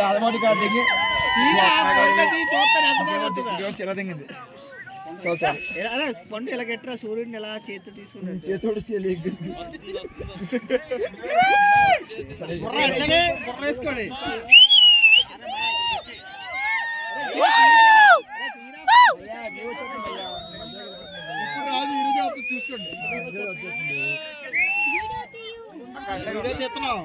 అలవాటు కాదు పండు ఎలా గట్రా సూర్యుడిని ఎలా చేతి తీసుకున్నాడు చేతోడు వేసుకోండి చూసుకోండి వీడియో తీస్తున్నాం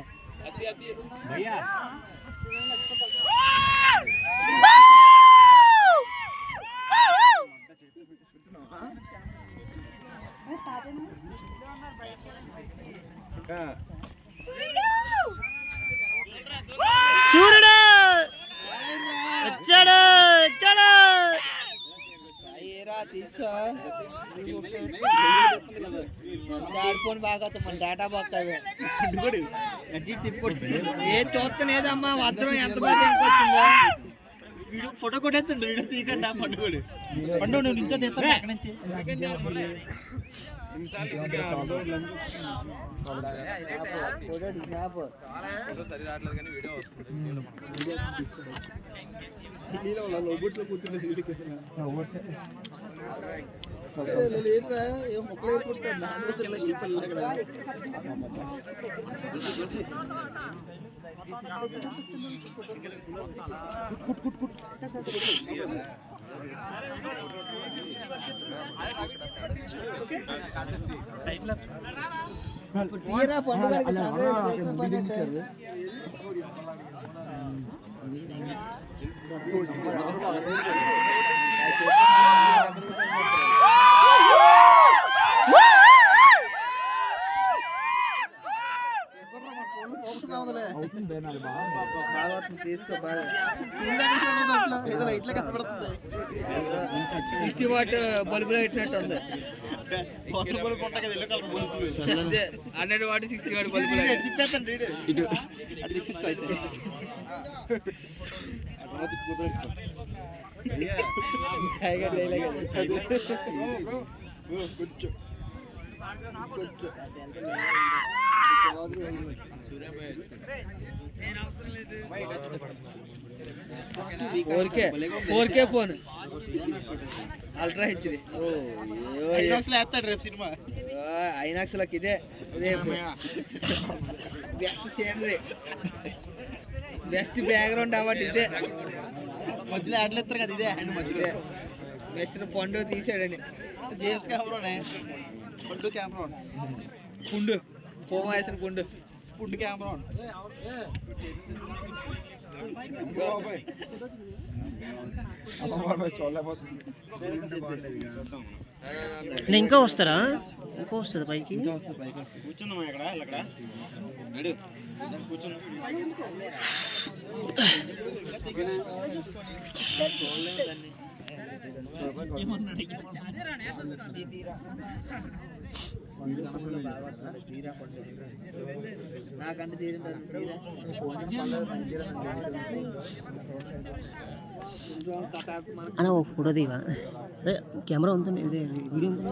సూర్యుడు వచ్చాడు వచ్చాడు ఫోన్ బాగా మన డేటా పోతుంది ఏ చూస్తలేదమ్మా వజ్రం ఎంత బాగా ఇంకొచ్చిందో వీడియో ఫోటో కొట్టేస్తుండే వీడియో తీయకండి పండుగడు పండుగ నువ్వు నుంచో తీస్తాను అక్కడి నుంచి తీరా పండుగ తీసుకో 60 వాట్ బల్బులో ఇచ్చినట్టు ఉంది 100 వాట్ 60 వాట్ బల్బులో ఇటు ఫోర్ కే phone ultra HD cinema INOX లకి ఇదే best scenery best background award ఇదే మధ్యలో యాడ్లు ఎత్తారు కదా ఇదే అండ్ మధ్యలో బెస్ట్ పండు తీసాడని జేమ్స్ కెమెరానే పండు కెమెరా పుండు ఫోన్ వేసిన పుండు పుండు కెమెరా ఇంకా వస్తారా ఇంకా వస్తుంది పైకి కూర్చున్నామా ఇక్కడ కూర్చున్నా నాకంటే అన్న ఓ ఫోటో దిగా కెమెరా ఉంటుంది ఇదే వీడియో ఉంటుంది